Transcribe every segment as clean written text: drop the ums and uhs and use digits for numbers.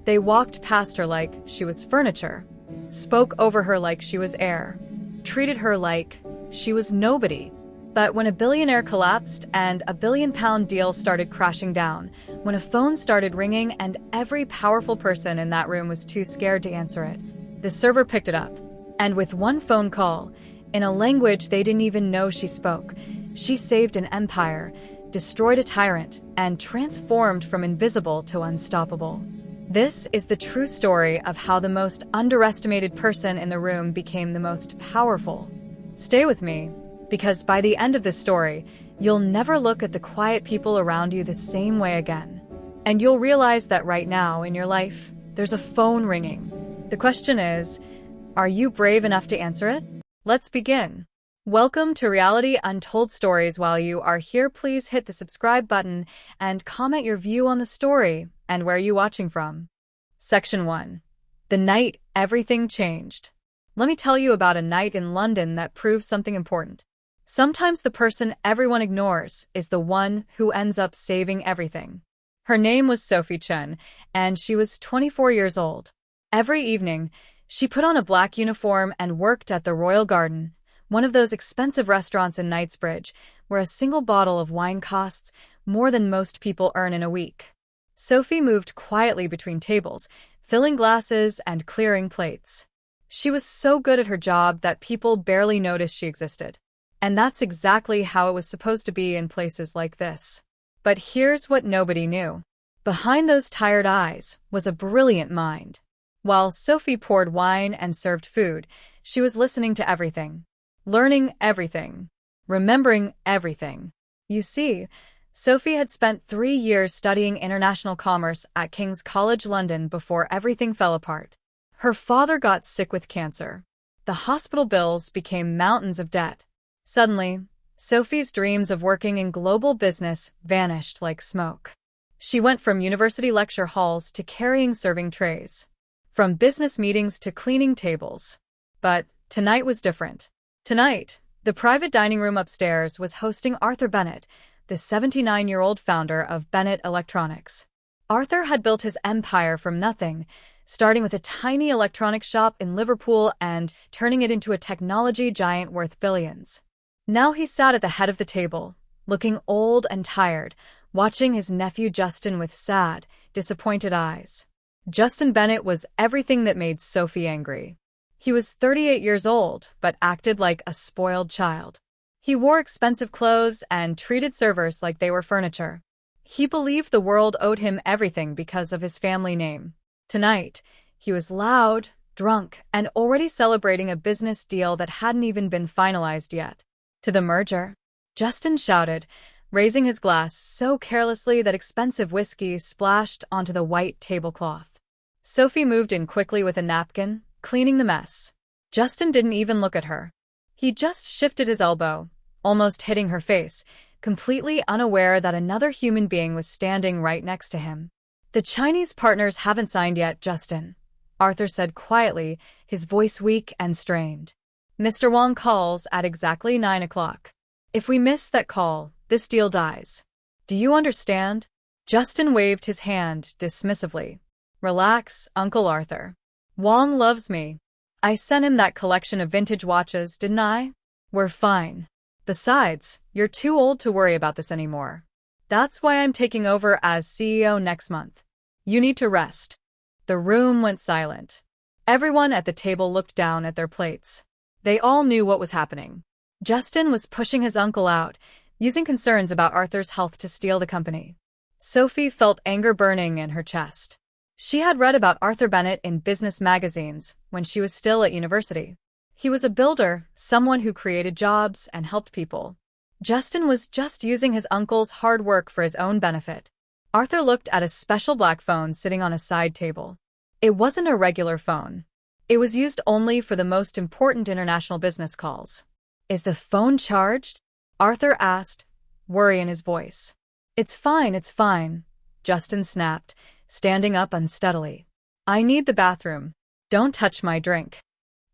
They walked past her like she was furniture, spoke over her like she was air, treated her like she was nobody. But when a billionaire collapsed and a billion-pound deal started crashing down, when a phone started ringing and every powerful person in that room was too scared to answer it, the server picked it up. And with one phone call, in a language they didn't even know she spoke, she saved an empire, destroyed a tyrant, and transformed from invisible to unstoppable. This is the true story of how the most underestimated person in the room became the most powerful. Stay with me, because by the end of this story, you'll never look at the quiet people around you the same way again. And you'll realize that right now in your life, there's a phone ringing. The question is, are you brave enough to answer it? Let's begin. Welcome to Reality Untold Stories. While you are here, please hit the subscribe button and comment your view on the story and where you're watching from. Section 1. The night everything changed. Let me tell you about a night in London that proves something important. Sometimes the person everyone ignores is the one who ends up saving everything. Her name was Sophie Chen, and she was 24 years old. Every evening, she put on a black uniform and worked at the Royal Garden, one of those expensive restaurants in Knightsbridge, where a single bottle of wine costs more than most people earn in a week. Sophie moved quietly between tables, filling glasses and clearing plates. She was so good at her job that people barely noticed she existed. And that's exactly how it was supposed to be in places like this. But here's what nobody knew. Behind those tired eyes was a brilliant mind. While Sophie poured wine and served food, she was listening to everything, learning everything, remembering everything. You see, Sophie had spent 3 years studying international commerce at King's College London before everything fell apart. Her father got sick with cancer. The hospital bills became mountains of debt. Suddenly, Sophie's dreams of working in global business vanished like smoke. She went from university lecture halls to carrying serving trays, from business meetings to cleaning tables. But tonight was different. Tonight, the private dining room upstairs was hosting Arthur Bennett, the 79-year-old founder of Bennett Electronics. Arthur had built his empire from nothing, starting with a tiny electronics shop in Liverpool and turning it into a technology giant worth billions. Now he sat at the head of the table, looking old and tired, watching his nephew Justin with sad, disappointed eyes. Justin Bennett was everything that made Sophie angry. He was 38 years old, but acted like a spoiled child. He wore expensive clothes and treated servers like they were furniture. He believed the world owed him everything because of his family name. Tonight, he was loud, drunk, and already celebrating a business deal that hadn't even been finalized yet. To the merger, Justin shouted, raising his glass so carelessly that expensive whiskey splashed onto the white tablecloth. Sophie moved in quickly with a napkin, cleaning the mess. Justin didn't even look at her. He just shifted his elbow, almost hitting her face, completely unaware that another human being was standing right next to him. "The Chinese partners haven't signed yet, Justin," Arthur said quietly, his voice weak and strained. "Mr. Wong calls at exactly 9 o'clock. If we miss that call, this deal dies. Do you understand?" Justin waved his hand dismissively. "Relax, Uncle Arthur. Wong loves me. I sent him that collection of vintage watches, didn't I? We're fine. Besides, you're too old to worry about this anymore. That's why I'm taking over as CEO next month. You need to rest." The room went silent. Everyone at the table looked down at their plates. They all knew what was happening. Justin was pushing his uncle out, using concerns about Arthur's health to steal the company. Sophie felt anger burning in her chest. She had read about Arthur Bennett in business magazines when she was still at university. He was a builder, someone who created jobs and helped people. Justin was just using his uncle's hard work for his own benefit. Arthur looked at a special black phone sitting on a side table. It wasn't a regular phone. It was used only for the most important international business calls. "Is the phone charged?" Arthur asked, worry in his voice. It's fine," Justin snapped, standing up unsteadily. "I need the bathroom. Don't touch my drink."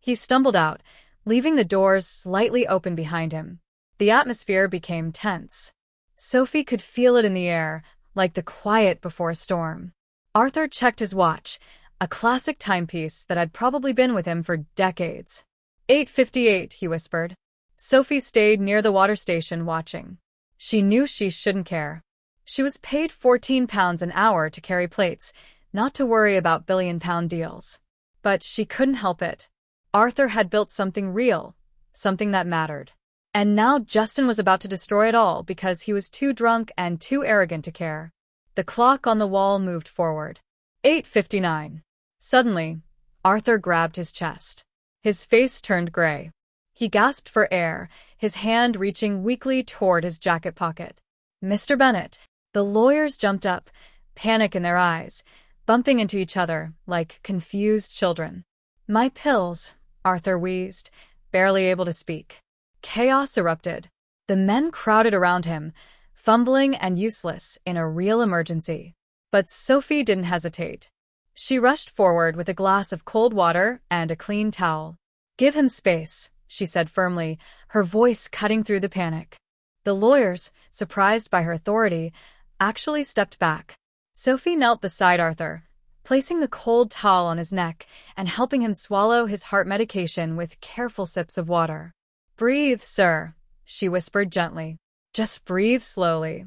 He stumbled out, leaving the doors slightly open behind him. The atmosphere became tense. Sophie could feel it in the air, like the quiet before a storm. Arthur checked his watch, a classic timepiece that had probably been with him for decades. 8:58, he whispered. Sophie stayed near the water station watching. She knew she shouldn't care. She was paid £14 an hour to carry plates, not to worry about billion-pound deals. But she couldn't help it. Arthur had built something real, something that mattered. And now Justin was about to destroy it all because he was too drunk and too arrogant to care. The clock on the wall moved forward. 8:59. Suddenly, Arthur grabbed his chest. His face turned gray. He gasped for air, his hand reaching weakly toward his jacket pocket. Mr. Bennett. The lawyers jumped up, panic in their eyes, bumping into each other like confused children. My pills, Arthur wheezed, barely able to speak. Chaos erupted. The men crowded around him, fumbling and useless in a real emergency. But Sophie didn't hesitate. She rushed forward with a glass of cold water and a clean towel. Give him space, she said firmly, her voice cutting through the panic. The lawyers, surprised by her authority, actually stepped back. Sophie knelt beside Arthur, placing the cold towel on his neck and helping him swallow his heart medication with careful sips of water. Breathe, sir, she whispered gently. Just breathe slowly.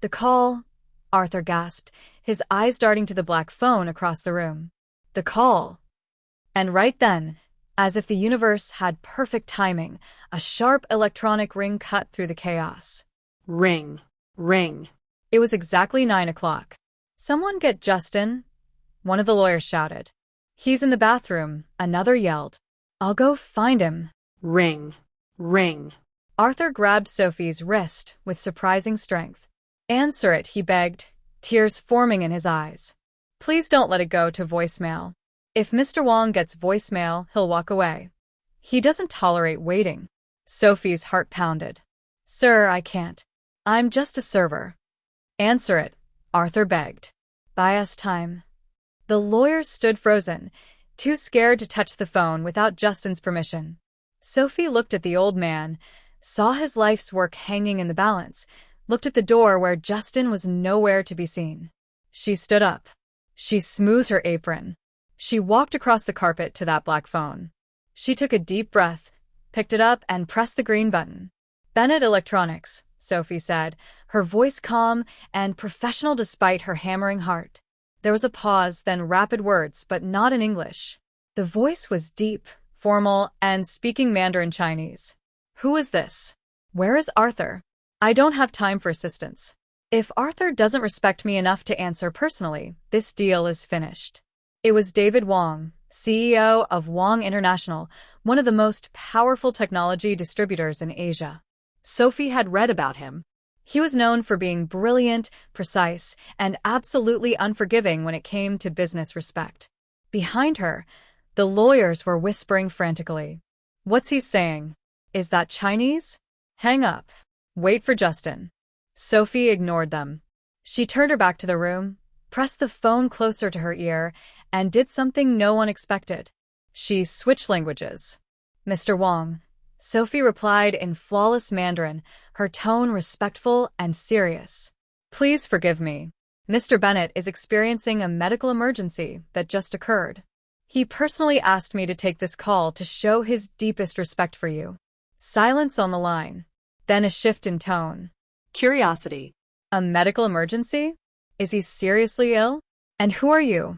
The call, Arthur gasped, his eyes darting to the black phone across the room. The call. And right then, as if the universe had perfect timing, a sharp electronic ring cut through the chaos. Ring. Ring. It was exactly 9 o'clock. Someone get Justin, one of the lawyers shouted. He's in the bathroom, another yelled. I'll go find him. Ring. Ring. Arthur grabbed Sophie's wrist with surprising strength. Answer it, he begged, tears forming in his eyes. Please don't let it go to voicemail. If Mr. Wong gets voicemail, he'll walk away. He doesn't tolerate waiting. Sophie's heart pounded. Sir, I can't. I'm just a server. Answer it, Arthur begged. Buy us time. The lawyers stood frozen, too scared to touch the phone without Justin's permission. Sophie looked at the old man, saw his life's work hanging in the balance, looked at the door where Justin was nowhere to be seen. She stood up. She smoothed her apron. She walked across the carpet to that black phone. She took a deep breath, picked it up, and pressed the green button. Bennett Electronics, Sophie said, her voice calm and professional despite her hammering heart. There was a pause, then rapid words, but not in English. The voice was deep, formal, and speaking Mandarin Chinese. Who is this? Where is Arthur? I don't have time for assistance. If Arthur doesn't respect me enough to answer personally, this deal is finished. It was David Wong, CEO of Wong International, one of the most powerful technology distributors in Asia. Sophie had read about him. He was known for being brilliant, precise, and absolutely unforgiving when it came to business respect. Behind her, the lawyers were whispering frantically. What's he saying? Is that Chinese? Hang up. Wait for Justin. Sophie ignored them. She turned her back to the room, pressed the phone closer to her ear, and did something no one expected. She switched languages. Mr. Wong. Sophie replied in flawless Mandarin, her tone respectful and serious. Please forgive me. Mr. Bennett is experiencing a medical emergency that just occurred. He personally asked me to take this call to show his deepest respect for you. Silence on the line. Then a shift in tone. Curiosity. A medical emergency? Is he seriously ill? And who are you?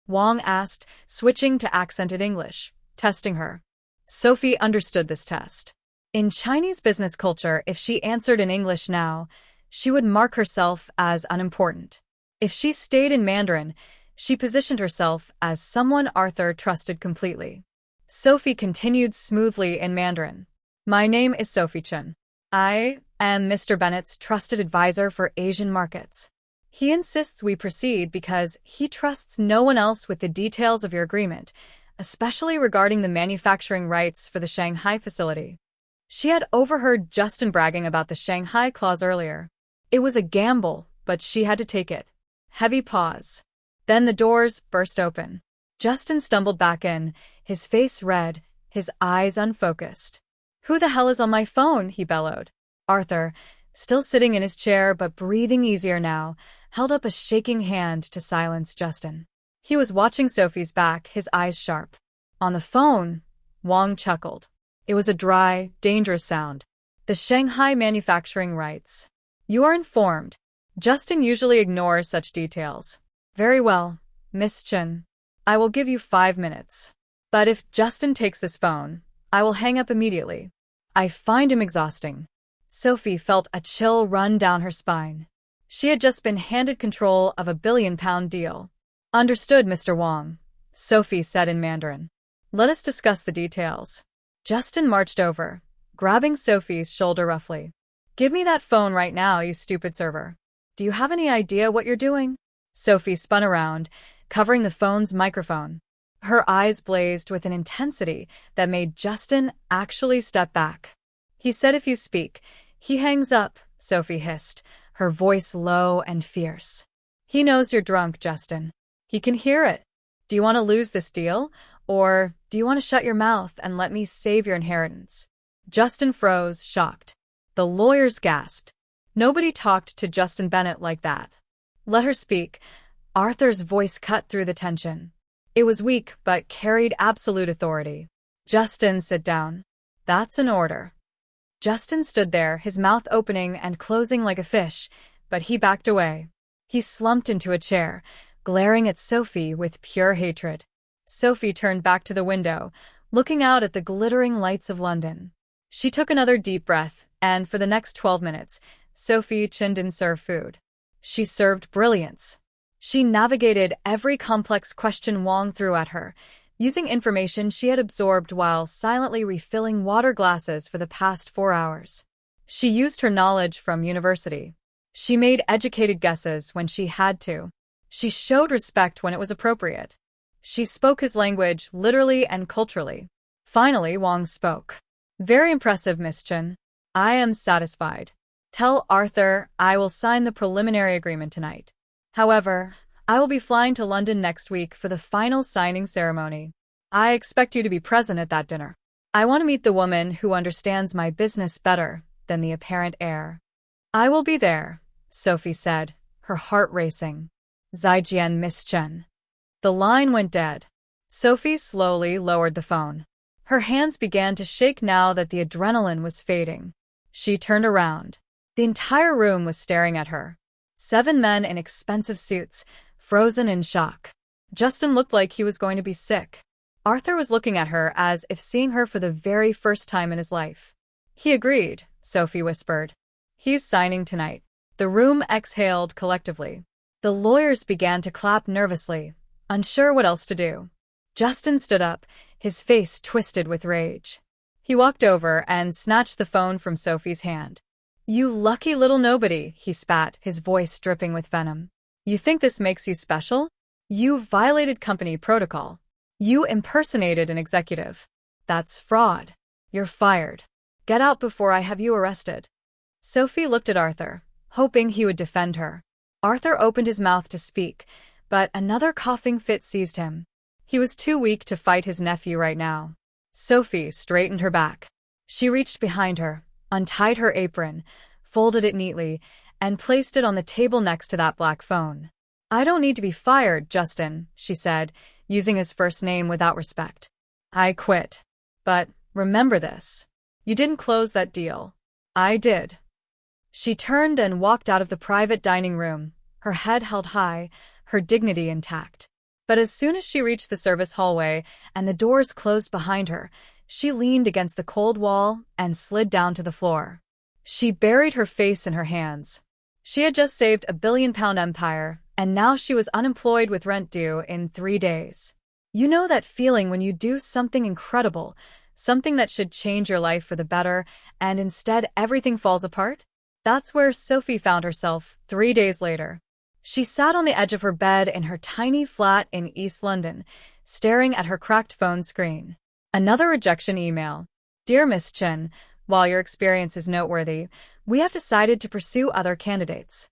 Wong asked, switching to accented English, testing her. Sophie understood this test. In Chinese business culture, if she answered in English now, she would mark herself as unimportant. If she stayed in Mandarin, she positioned herself as someone Arthur trusted completely. Sophie continued smoothly in Mandarin. My name is Sophie Chen. I am Mr. Bennett's trusted advisor for Asian markets. He insists we proceed because he trusts no one else with the details of your agreement, especially regarding the manufacturing rights for the Shanghai facility. She had overheard Justin bragging about the Shanghai clause earlier. It was a gamble, but she had to take it. Heavy pause. Then the doors burst open. Justin stumbled back in, his face red, his eyes unfocused. Who the hell is on my phone? He bellowed. Arthur, still sitting in his chair but breathing easier now, held up a shaking hand to silence Justin. He was watching Sophie's back, his eyes sharp. On the phone, Wang chuckled. It was a dry, dangerous sound. The Shanghai manufacturing rights. You are informed. Justin usually ignores such details. Very well, Miss Chen. I will give you 5 minutes. But if Justin takes this phone, I will hang up immediately. I find him exhausting. Sophie felt a chill run down her spine. She had just been handed control of a billion-pound deal. Understood, Mr. Wang, Sophie said in Mandarin. Let us discuss the details. Justin marched over, grabbing Sophie's shoulder roughly. Give me that phone right now, you stupid server. Do you have any idea what you're doing? Sophie spun around, covering the phone's microphone. Her eyes blazed with an intensity that made Justin actually step back. He said if you speak, he hangs up, Sophie hissed, her voice low and fierce. He knows you're drunk, Justin. He can hear it. Do you want to lose this deal? Or do you want to shut your mouth and let me save your inheritance? Justin froze, shocked. The lawyers gasped. Nobody talked to Justin Bennett like that. Let her speak. Arthur's voice cut through the tension. It was weak, but carried absolute authority. Justin, sit down. That's an order. Justin stood there, his mouth opening and closing like a fish, but he backed away. He slumped into a chair, glaring at Sophie with pure hatred. Sophie turned back to the window, looking out at the glittering lights of London. She took another deep breath, and for the next 12 minutes, Sophie Chen didn't serve food. She served brilliance. She navigated every complex question Wang threw at her, using information she had absorbed while silently refilling water glasses for the past 4 hours. She used her knowledge from university. She made educated guesses when she had to. She showed respect when it was appropriate. She spoke his language literally and culturally. Finally, Wang spoke. Very impressive, Miss Chen. I am satisfied. Tell Arthur I will sign the preliminary agreement tonight. However, I will be flying to London next week for the final signing ceremony. I expect you to be present at that dinner. I want to meet the woman who understands my business better than the apparent heir. I will be there, Sophie said, her heart racing. Zaijian, Miss Chen. The line went dead. Sophie slowly lowered the phone. Her hands began to shake now that the adrenaline was fading. She turned around. The entire room was staring at her. 7 men in expensive suits, frozen in shock. Justin looked like he was going to be sick. Arthur was looking at her as if seeing her for the very first time in his life. He agreed, Sophie whispered. He's signing tonight. The room exhaled collectively. The lawyers began to clap nervously, unsure what else to do. Justin stood up, his face twisted with rage. He walked over and snatched the phone from Sophie's hand. You lucky little nobody, he spat, his voice dripping with venom. You think this makes you special? You violated company protocol. You impersonated an executive. That's fraud. You're fired. Get out before I have you arrested. Sophie looked at Arthur, hoping he would defend her. Arthur opened his mouth to speak, but another coughing fit seized him. He was too weak to fight his nephew right now. Sophie straightened her back. She reached behind her, untied her apron, folded it neatly, and placed it on the table next to that black phone. I don't need to be fired, Justin, she said, using his first name without respect. I quit. But remember this. You didn't close that deal. I did. She turned and walked out of the private dining room, her head held high, her dignity intact. But as soon as she reached the service hallway and the doors closed behind her, she leaned against the cold wall and slid down to the floor. She buried her face in her hands. She had just saved a billion-pound empire, and now she was unemployed with rent due in 3 days. You know that feeling when you do something incredible, something that should change your life for the better, and instead everything falls apart? That's where Sophie found herself 3 days later. She sat on the edge of her bed in her tiny flat in East London, staring at her cracked phone screen. Another rejection email. Dear Miss Chen, while your experience is noteworthy, we have decided to pursue other candidates.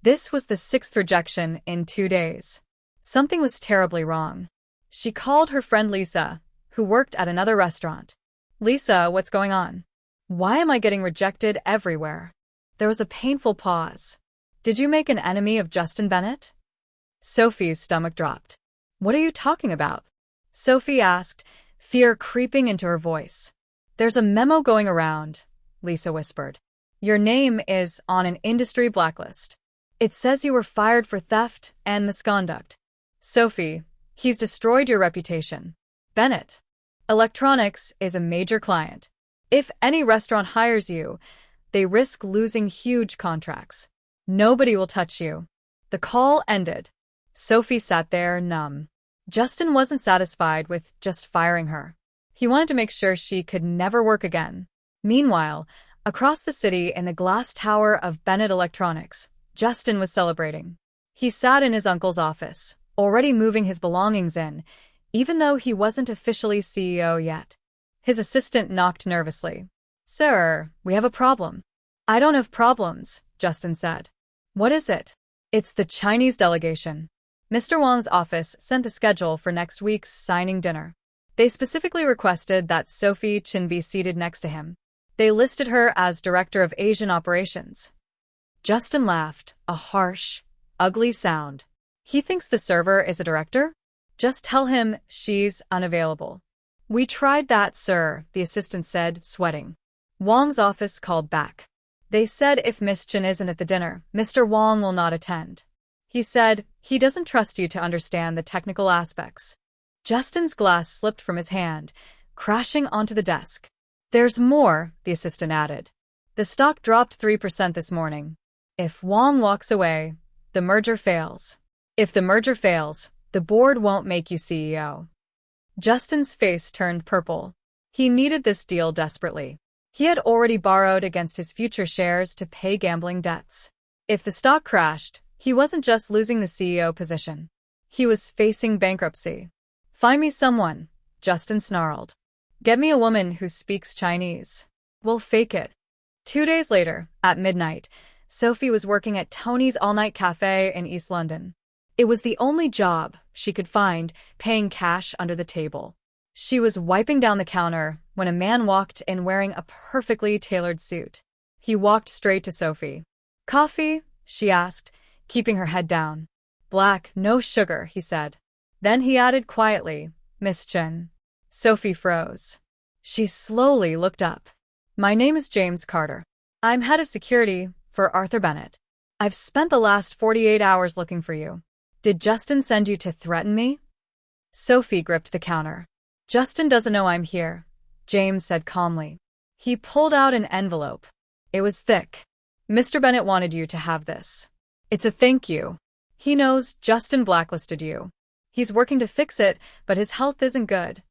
This was the 6th rejection in 2 days. Something was terribly wrong. She called her friend Lisa, who worked at another restaurant. Lisa, what's going on? Why am I getting rejected everywhere? There was a painful pause. Did you make an enemy of Justin Bennett? Sophie's stomach dropped. What are you talking about? Sophie asked, fear creeping into her voice. There's a memo going around, Lisa whispered. Your name is on an industry blacklist. It says you were fired for theft and misconduct. Sophie, he's destroyed your reputation. Bennett. Electronics is a major client. If any restaurant hires you, they risk losing huge contracts. Nobody will touch you. The call ended. Sophie sat there, numb. Justin wasn't satisfied with just firing her. He wanted to make sure she could never work again. Meanwhile, across the city in the glass tower of Bennett Electronics, Justin was celebrating. He sat in his uncle's office, already moving his belongings in, even though he wasn't officially CEO yet. His assistant knocked nervously. Sir, we have a problem. I don't have problems, Justin said. What is it? It's the Chinese delegation. Mr. Wang's office sent the schedule for next week's signing dinner. They specifically requested that Sophie Chin be seated next to him. They listed her as Director of Asian Operations. Justin laughed, a harsh, ugly sound. He thinks the server is a director? Just tell him she's unavailable. We tried that, sir, the assistant said, sweating. Wang's office called back. They said if Miss Chin isn't at the dinner, Mr. Wang will not attend. He said he doesn't trust you to understand the technical aspects. Justin's glass slipped from his hand, crashing onto the desk. There's more, the assistant added. The stock dropped 3% this morning. If Wang walks away, the merger fails. If the merger fails, the board won't make you CEO. Justin's face turned purple. He needed this deal desperately. He had already borrowed against his future shares to pay gambling debts. If the stock crashed, he wasn't just losing the CEO position. He was facing bankruptcy. Find me someone, Justin snarled. Get me a woman who speaks Chinese. We'll fake it. 2 days later, at midnight, Sophie was working at Tony's all-night cafe in East London. It was the only job she could find paying cash under the table. She was wiping down the counter when a man walked in wearing a perfectly tailored suit. He walked straight to Sophie. Coffee? She asked, keeping her head down. Black, no sugar, he said. Then he added quietly, Miss Chin. Sophie froze. She slowly looked up. My name is James Carter. I'm head of security for Arthur Bennett. I've spent the last 48 hours looking for you. Did Justin send you to threaten me? Sophie gripped the counter. Justin doesn't know I'm here, James said calmly. He pulled out an envelope. It was thick. Mr. Bennett wanted you to have this. It's a thank you. He knows Justin blacklisted you. He's working to fix it, but his health isn't good.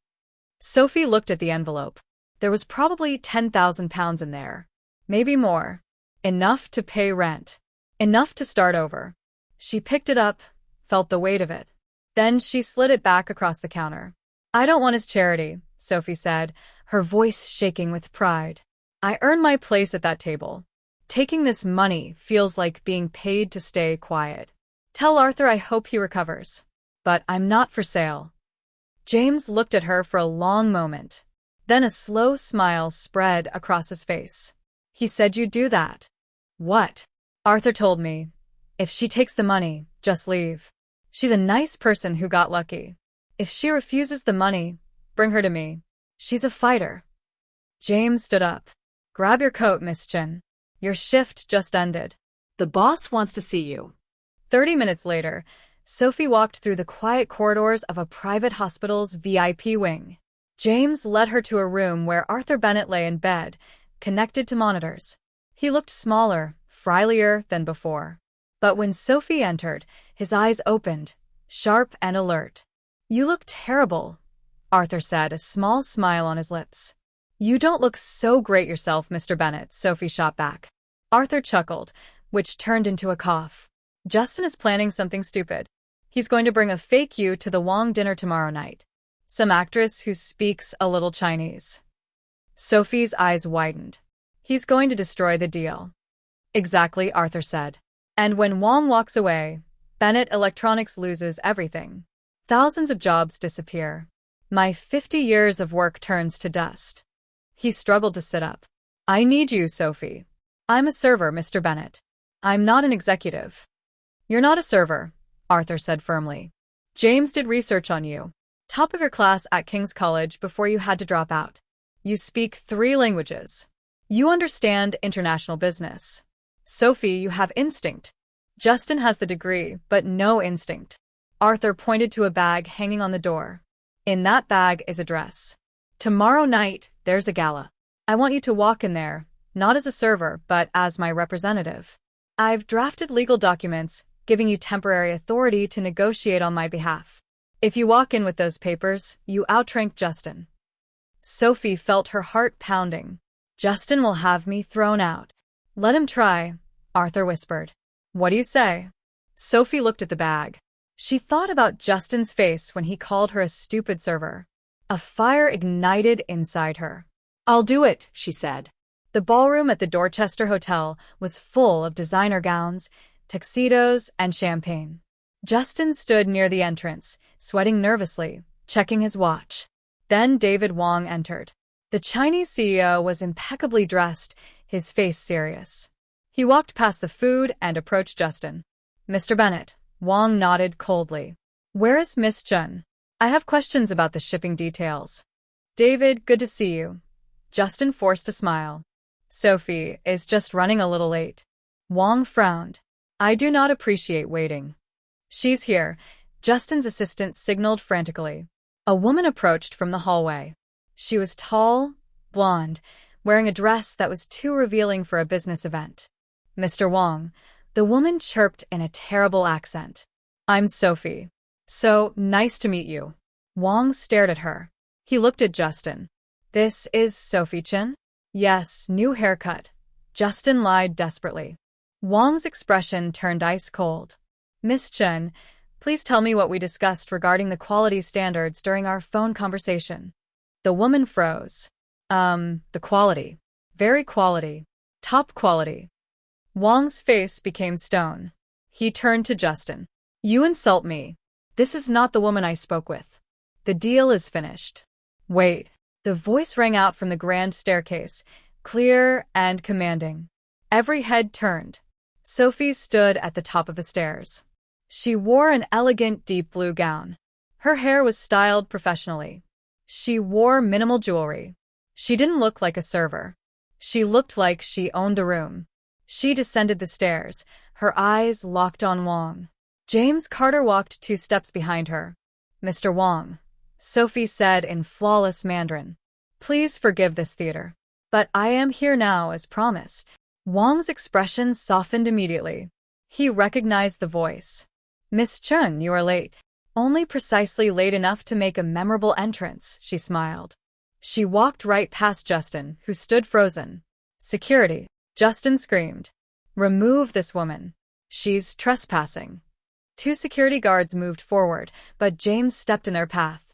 Sophie looked at the envelope. There was probably £10,000 in there. Maybe more. Enough to pay rent. Enough to start over. She picked it up, felt the weight of it. Then she slid it back across the counter. I don't want his charity, Sophie said, her voice shaking with pride. I earned my place at that table. Taking this money feels like being paid to stay quiet. Tell Arthur I hope he recovers. But I'm not for sale. James looked at her for a long moment. Then a slow smile spread across his face. He said you'd do that. What? Arthur told me. If she takes the money, just leave. She's a nice person who got lucky. If she refuses the money, bring her to me. She's a fighter. James stood up. Grab your coat, Miss Chin. Your shift just ended. The boss wants to see you. 30 minutes later, Sophie walked through the quiet corridors of a private hospital's VIP wing. James led her to a room where Arthur Bennett lay in bed, connected to monitors. He looked smaller, frilier than before. But when Sophie entered, his eyes opened, sharp and alert. You look terrible, Arthur said, a small smile on his lips. You don't look so great yourself, Mr. Bennett, Sophie shot back. Arthur chuckled, which turned into a cough. Justin is planning something stupid. He's going to bring a fake you to the Wang dinner tomorrow night. Some actress who speaks a little Chinese. Sophie's eyes widened. He's going to destroy the deal. Exactly, Arthur said. And when Wang walks away, Bennett Electronics loses everything. Thousands of jobs disappear. My 50 years of work turns to dust. He struggled to sit up. I need you, Sophie. I'm a server, Mr. Bennett. I'm not an executive. You're not a server, Arthur said firmly. James did research on you. Top of your class at King's College before you had to drop out. You speak 3 languages. You understand international business. Sophie, you have instinct. Justin has the degree, but no instinct. Arthur pointed to a bag hanging on the door. In that bag is a dress. Tomorrow night, there's a gala. I want you to walk in there, not as a server, but as my representative. I've drafted legal documents giving you temporary authority to negotiate on my behalf. If you walk in with those papers, you outrank Justin. Sophie felt her heart pounding. Justin will have me thrown out. Let him try, Arthur whispered. What do you say? Sophie looked at the bag. She thought about Justin's face when he called her a stupid server. A fire ignited inside her. I'll do it, she said. The ballroom at the Dorchester Hotel was full of designer gowns, tuxedos, and champagne. Justin stood near the entrance, sweating nervously, checking his watch. Then David Wong entered. The Chinese CEO was impeccably dressed, his face serious. He walked past the food and approached Justin. Mr. Bennett, Wong nodded coldly. Where is Miss Chun? I have questions about the shipping details. David, good to see you. Justin forced a smile. Sophie is just running a little late. Wong frowned. I do not appreciate waiting. She's here. Justin's assistant signaled frantically. A woman approached from the hallway. She was tall, blonde, wearing a dress that was too revealing for a business event. Mr. Wong, the woman chirped in a terrible accent. I'm Sophie. So nice to meet you. Wong stared at her. He looked at Justin. This is Sophie Chen? Yes, new haircut. Justin lied desperately. Wong's expression turned ice cold. Miss Chen, please tell me what we discussed regarding the quality standards during our phone conversation. The woman froze. The quality. Very quality. Top quality. Wong's face became stone. He turned to Justin. You insult me. This is not the woman I spoke with. The deal is finished. Wait. The voice rang out from the grand staircase, clear and commanding. Every head turned. Sophie stood at the top of the stairs. She wore an elegant deep blue gown. Her hair was styled professionally. She wore minimal jewelry. She didn't look like a server. She looked like she owned the room. She descended the stairs, her eyes locked on Wong. James Carter walked 2 steps behind her. Mr. Wong, Sophie said in flawless Mandarin. Please forgive this theater. But I am here now as promised. Wong's expression softened immediately. He recognized the voice. Miss Chun, you are late. Only precisely late enough to make a memorable entrance, she smiled. She walked right past Justin, who stood frozen. Security. Justin screamed. Remove this woman. She's trespassing. 2 security guards moved forward, but James stepped in their path.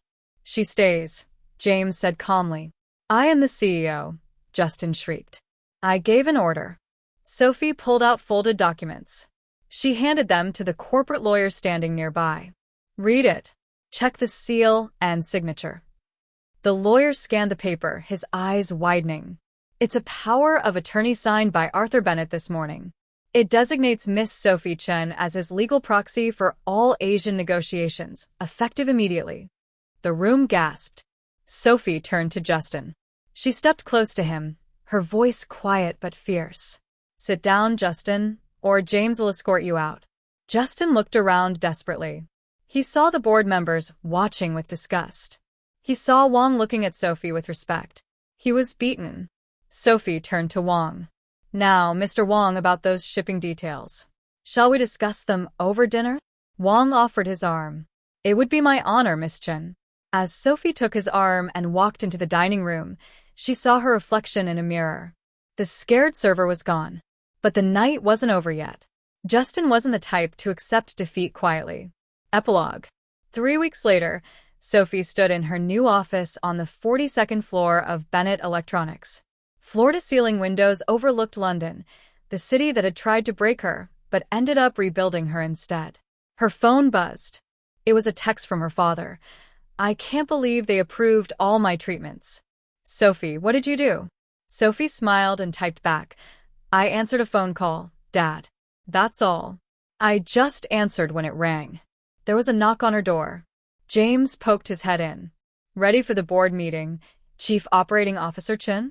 She stays, James said calmly. I am the CEO, Justin shrieked. I gave an order. Sophie pulled out folded documents. She handed them to the corporate lawyer standing nearby. Read it. Check the seal and signature. The lawyer scanned the paper, his eyes widening. It's a power of attorney signed by Arthur Bennett this morning. It designates Miss Sophie Chen as his legal proxy for all Asian negotiations, effective immediately. The room gasped. Sophie turned to Justin. She stepped close to him, her voice quiet but fierce. Sit down, Justin, or James will escort you out. Justin looked around desperately. He saw the board members watching with disgust. He saw Wong looking at Sophie with respect. He was beaten. Sophie turned to Wong. Now, Mr. Wong, about those shipping details. Shall we discuss them over dinner? Wong offered his arm. It would be my honor, Miss Chen. As Sophie took his arm and walked into the dining room, she saw her reflection in a mirror. The scared server was gone. But the night wasn't over yet. Justin wasn't the type to accept defeat quietly. Epilogue. 3 weeks later, Sophie stood in her new office on the 42nd floor of Bennett Electronics. Floor-to-ceiling windows overlooked London, the city that had tried to break her, but ended up rebuilding her instead. Her phone buzzed. It was a text from her father. I can't believe they approved all my treatments. Sophie, what did you do? Sophie smiled and typed back. I answered a phone call, Dad. That's all. I just answered when it rang. There was a knock on her door. James poked his head in. Ready for the board meeting, Chief Operating Officer Chin?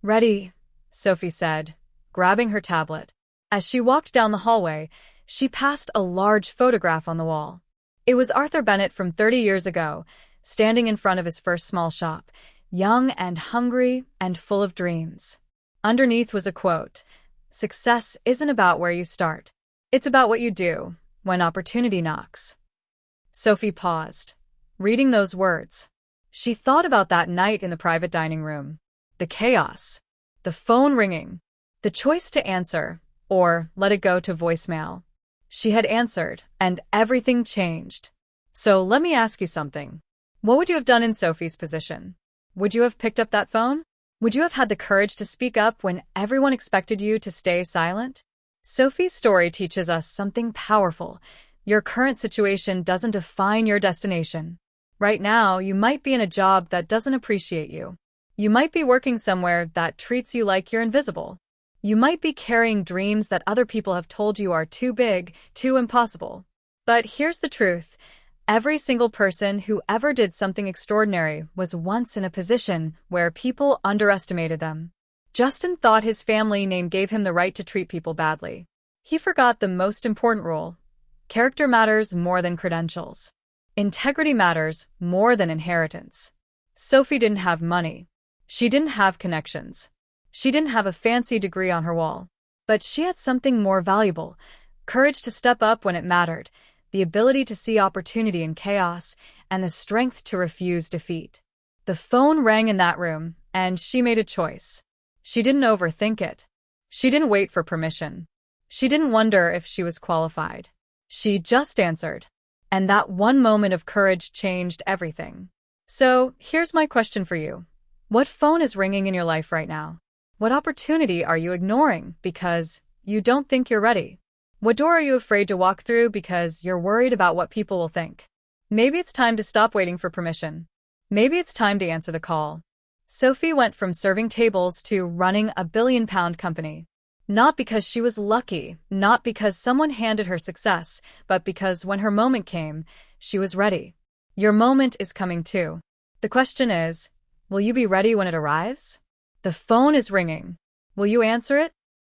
Ready, Sophie said, grabbing her tablet. As she walked down the hallway, she passed a large photograph on the wall. It was Arthur Bennett from 30 years ago, standing in front of his first small shop, young and hungry and full of dreams. Underneath was a quote, "Success isn't about where you start. It's about what you do when opportunity knocks." Sophie paused, reading those words. She thought about that night in the private dining room. The chaos, the phone ringing, the choice to answer or let it go to voicemail. She had answered, and everything changed. So let me ask you something. What would you have done in Sophie's position? Would you have picked up that phone? Would you have had the courage to speak up when everyone expected you to stay silent? Sophie's story teaches us something powerful. Your current situation doesn't define your destination. Right now, you might be in a job that doesn't appreciate you. You might be working somewhere that treats you like you're invisible. You might be carrying dreams that other people have told you are too big, too impossible. But here's the truth. Every single person who ever did something extraordinary was once in a position where people underestimated them. Justin thought his family name gave him the right to treat people badly. He forgot the most important rule. Character matters more than credentials. Integrity matters more than inheritance. Sophie didn't have money. She didn't have connections. She didn't have a fancy degree on her wall. But she had something more valuable: courage to step up when it mattered, the ability to see opportunity in chaos, and the strength to refuse defeat. The phone rang in that room, and she made a choice. She didn't overthink it. She didn't wait for permission. She didn't wonder if she was qualified. She just answered. And that one moment of courage changed everything. So, here's my question for you. What phone is ringing in your life right now? What opportunity are you ignoring because you don't think you're ready? What door are you afraid to walk through because you're worried about what people will think? Maybe it's time to stop waiting for permission. Maybe it's time to answer the call. Sophie went from serving tables to running a billion-pound company. Not because she was lucky, not because someone handed her success, but because when her moment came, she was ready. Your moment is coming too. The question is, will you be ready when it arrives? The phone is ringing. Will you answer it?